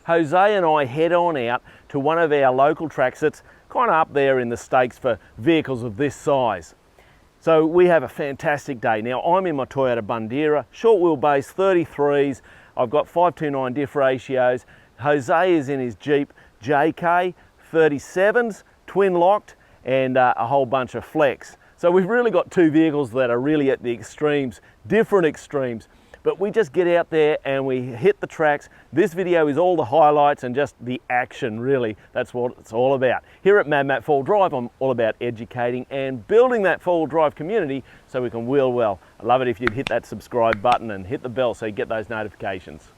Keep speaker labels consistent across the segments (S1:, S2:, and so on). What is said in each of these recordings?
S1: Jose and I head on out to one of our local tracks that's kind of up there in the stakes for vehicles of this size. So we have a fantastic day. Now I'm in my Toyota Bundera, short wheelbase 33s. I've got 529 diff ratios. Jose is in his Jeep JK 37s, twin locked, and a whole bunch of flex. So we've really got two vehicles that are really at the extremes, different extremes. But we just get out there and we hit the tracks. This video is all the highlights and just the action, really. That's what it's all about. Here at MadMatt 4-Wheel Drive, I'm all about educating and building that 4-wheel drive community so we can wheel well. I'd love it if you'd hit that subscribe button and hit the bell so you get those notifications.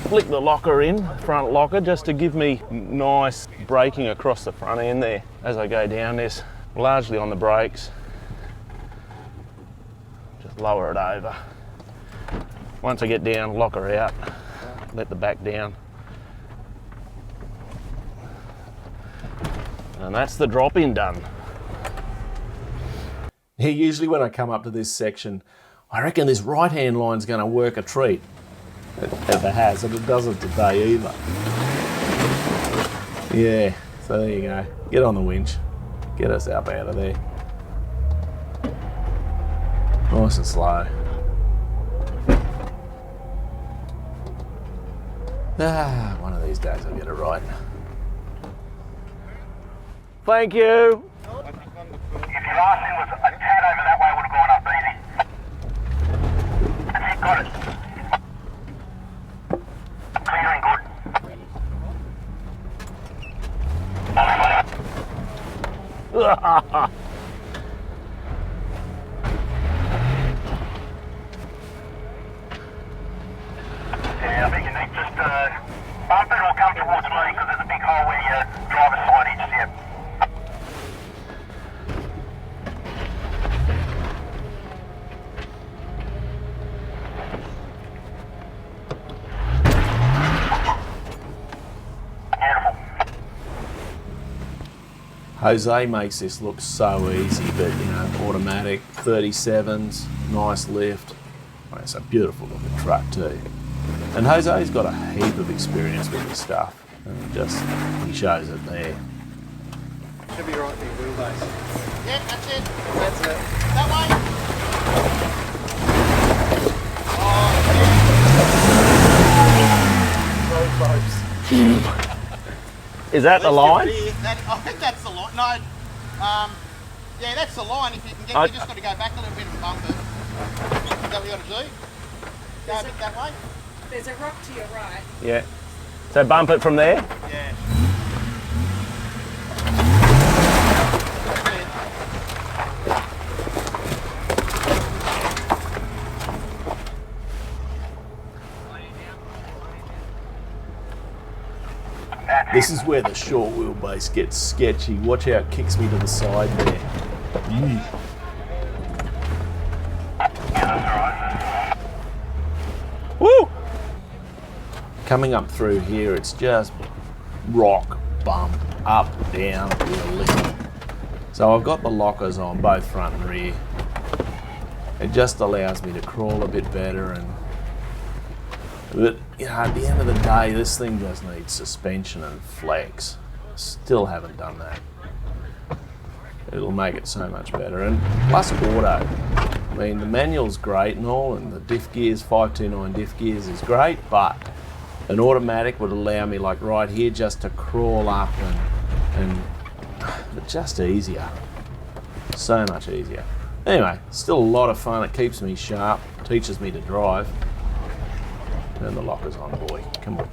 S1: Flick the locker in, front locker, just to give me nice braking across the front end there as I go down this, largely on the brakes. Just lower it over. Once I get down, lock her out, let the back down. And that's the drop-in done.
S2: Yeah, usually when I come up to this section, I reckon this right-hand line's going to work a treat. It never has, and it doesn't today either. Yeah, so there you go. Get on the winch. Get us up out of there. Nice and slow. One of these days I'll get it right.
S1: Thank you.
S3: If your last thing was a tad over that way, would have gone up easy. That's it, got it. Clear and good. Yeah, I think you need just bump it or come towards me because there's a big hole where your driver's side is. Yep.
S2: Jose makes this look so easy, but you know, automatic, 37s, nice lift. Well, it's a beautiful looking truck too. And Jose's got a heap of experience with this stuff, and he shows it there.
S4: Should be right for your wheelbase.
S3: Yeah, that's it.
S4: That's it.
S3: That way.
S4: Very close.
S1: Is that the line?
S3: I think that's the line. No, yeah, that's the line. If you can get, you just got to go back a little bit and bump it. Is that what you got to do? Go a bit that way.
S5: There's a rock to your right.
S1: Yeah. So bump it from there?
S3: Yeah.
S2: This is where the short wheelbase gets sketchy. Watch how it kicks me to the side there.
S1: Woo!
S2: Coming up through here, it's just rock, bump, up, down, wheel lift. So I've got the lockers on both front and rear. It just allows me to crawl a bit better, but you know, at the end of the day, this thing just needs suspension and flex. Still haven't done that. It'll make it so much better. And plus auto. I mean, the manual's great and all, and the diff gears, 529 diff gears is great, but an automatic would allow me, like right here, just to crawl up and just easier. So much easier. Anyway, still a lot of fun. It keeps me sharp, teaches me to drive. Turn the lockers on, boy. Come on.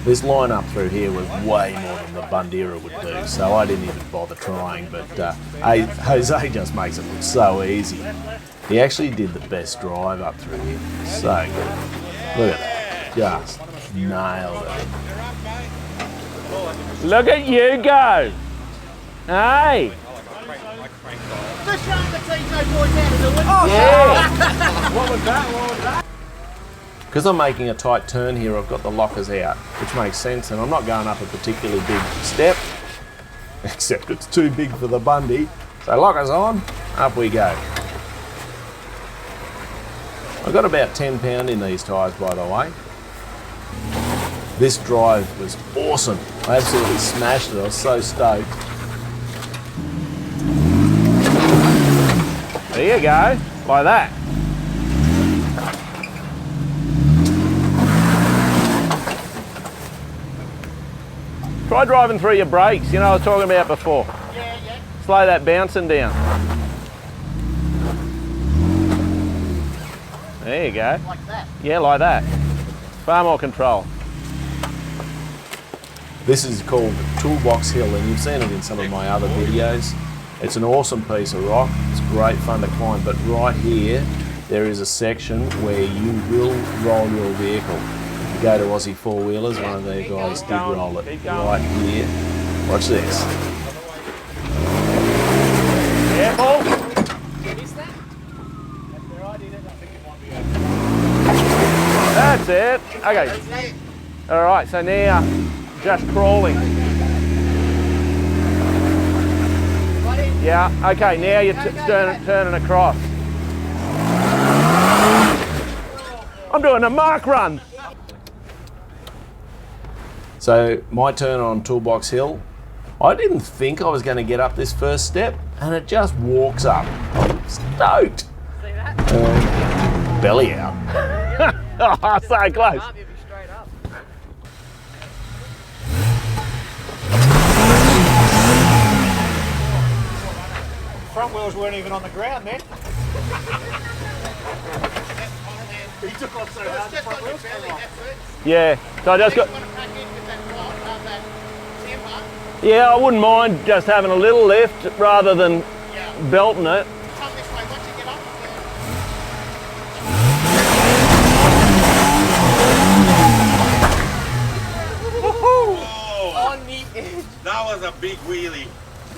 S2: This line up through here was way more than the Bundera would do, so I didn't even bother trying, but Jose just makes it look so easy. He actually did the best drive up through here. So good. Look at that. Just nailed it.
S1: Look at you go. Hey.
S3: Just showing the TJ boys how to do it.
S1: Yeah.
S4: What was that?
S2: Because I'm making a tight turn here, I've got the lockers out, which makes sense, and I'm not going up a particularly big step, except it's too big for the Bundy. So lockers on, up we go. I've got about 10 pound in these tyres, by the way. This drive was awesome. I absolutely smashed it, I was so stoked.
S1: There you go, like that. Try driving through your brakes, you know what I was talking about before.
S3: Yeah, yeah.
S1: Slow that bouncing down. There you go.
S3: Like that.
S1: Yeah, like that. Far more control.
S2: This is called Toolbox Hill, and you've seen it in some of my other videos. It's an awesome piece of rock. It's great fun to climb, but right here, there is a section where you will roll your vehicle. If you go to Aussie Four Wheelers, one of their guys did roll it right here. Watch this.
S1: Careful. That's it. Okay. All right, so now just crawling. Yeah, okay, now you're turning across. I'm doing a mark run.
S2: So my turn on Toolbox Hill, I didn't think I was going to get up this first step, and it just walks up. I'm stoked.
S5: See that?
S2: Belly out.
S1: Oh, so close.
S5: You'll be straight up.
S4: Front wheels weren't even on the ground then. He took off so hard the front wheels came off.
S1: Yeah, so I just got,
S3: You want to pack in with that temper.
S1: yeah, I wouldn't mind just having a little lift rather than
S3: Yeah.
S1: belting it.
S3: Come this way once you get up.
S5: On the edge.
S6: That was a big wheelie.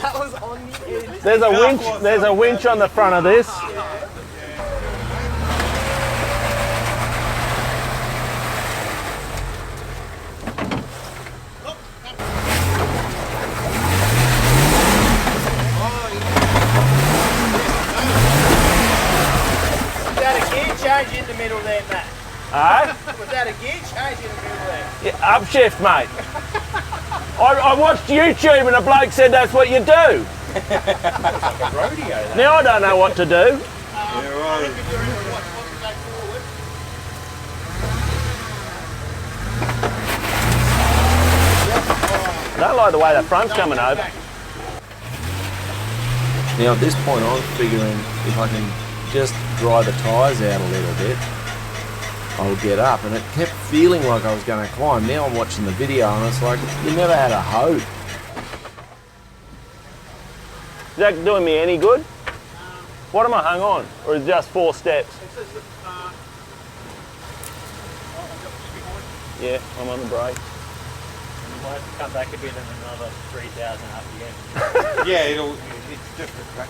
S5: That was on the edge.
S1: There's a winch on the front of this.
S5: Was that a gear change in the middle there, Matt?
S1: Eh?
S5: Was that a gear change in the middle there?
S1: Yeah, upshift, mate. I watched YouTube and a bloke said that's what you do. Now I don't know what to do.
S6: Yeah, right.
S3: If you're in the watch, once you go forward.
S1: I don't like the way that front's coming over.
S2: Now at this point I'm figuring if I can just dry the tyres out a little bit, I'll get up, and it kept feeling like I was going to climb. Now I'm watching the video and it's like, you never had a hope.
S1: Is that doing me any good? What am I hung on? Or is it just 4 steps? Yeah, I'm on the brake.
S4: You might have to come back a bit and another 3,000 up again.
S6: Yeah, it's just a track.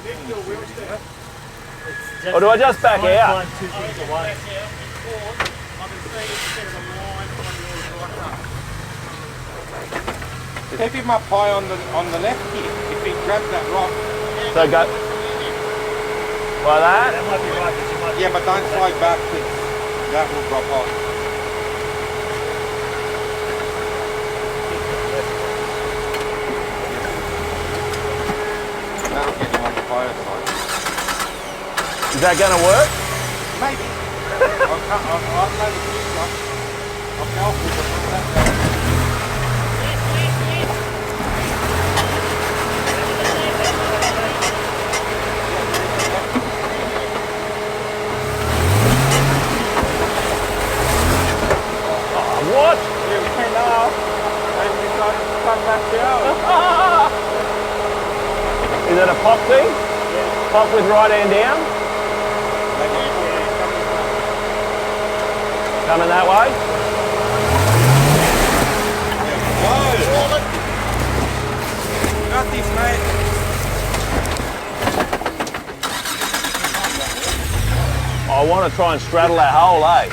S1: Or do I just back out?
S4: Two things away.
S3: I can see it's a bit of a line on yours right up.
S6: Keep him up high on the left here. If he grabs that rock.
S1: So go like that.
S4: That might be right, but you might
S6: Yeah, but don't slide back because that will drop off. That'll get you on the higher side.
S1: Is that going to work?
S6: Maybe. I'll play with this one. I'll go off with the
S1: What?
S6: Hello.
S1: Is it a pop thing? Yeah. Pop with right hand down? Coming that way?
S6: Got this, mate.
S1: I want to try and straddle that hole, eh?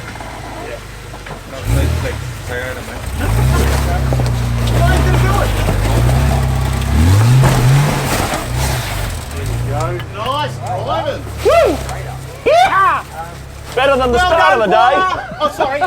S3: Nice, driving.
S1: Woo! Yeah! Better than the start of the day.
S3: Oh, sorry, no.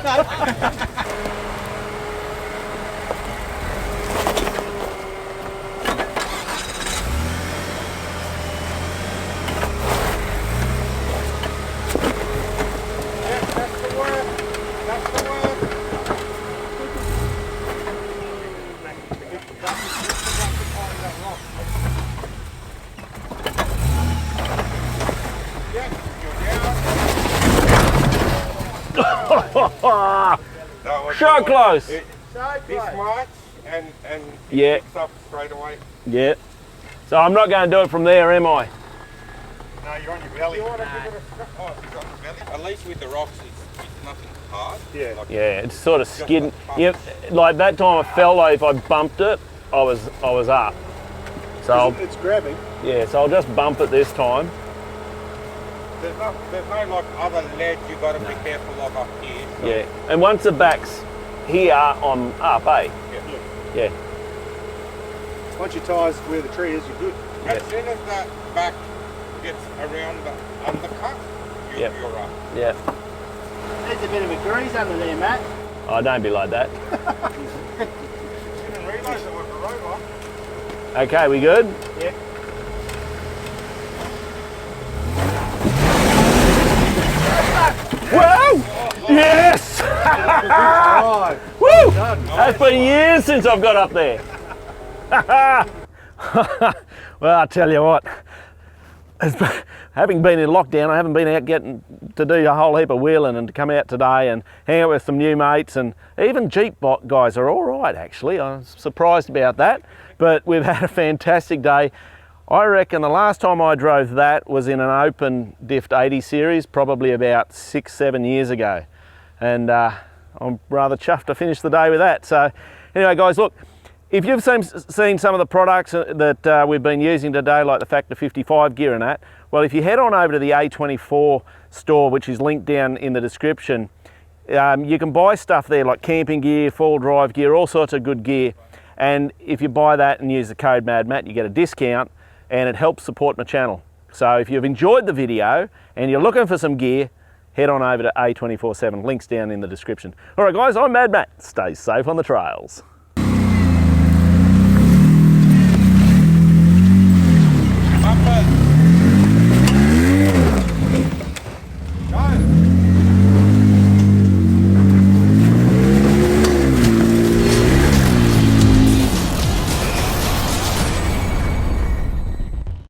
S1: So close.
S6: This much and
S1: Yeah.
S6: it picks up straight away.
S1: Yeah. So I'm not going to do it from there, am I?
S6: No, you're on your belly. You want to give it a oh, it's on the belly. At least with the rocks, it's nothing hard. Yeah. Like,
S1: Yeah, it's sort of skidding. Yeah, like that time I felt like if I bumped it, I was up. So
S6: it's grabbing.
S1: yeah, so I'll just bump it this time.
S6: There's no like other ledge you got to be careful of up here. So.
S1: Yeah, and once the back's here, I'm up, eh? Yeah.
S7: Once your tyres where the tree is, you're good.
S6: As soon as that back gets around the undercut, you're up.
S1: Yeah.
S3: There's a bit of a grease under there, Matt.
S1: Oh, don't be like that.
S6: You didn't realise it was a robot.
S1: Okay, we good?
S3: Yeah.
S1: Whoa! Yes! Woo! That's been years since I've got up there. Well, I tell you what, having been in lockdown, I haven't been out getting to do a whole heap of wheeling, and to come out today and hang out with some new mates, and even Jeep guys are all right actually. I'm surprised about that, but we've had a fantastic day. I reckon the last time I drove that was in an open Diff 80 series, probably about 6-7 years ago. And I'm rather chuffed to finish the day with that. So anyway guys, look, if you've seen some of the products that we've been using today, like the Factor 55 gear and that, well, if you head on over to the A24 store, which is linked down in the description, you can buy stuff there like camping gear, four-wheel drive gear, all sorts of good gear. And if you buy that and use the code MadMatt, you get a discount, and it helps support my channel. So if you've enjoyed the video and you're looking for some gear, head on over to A247, links down in the description. All right guys, I'm MadMatt. Stay safe on the trails.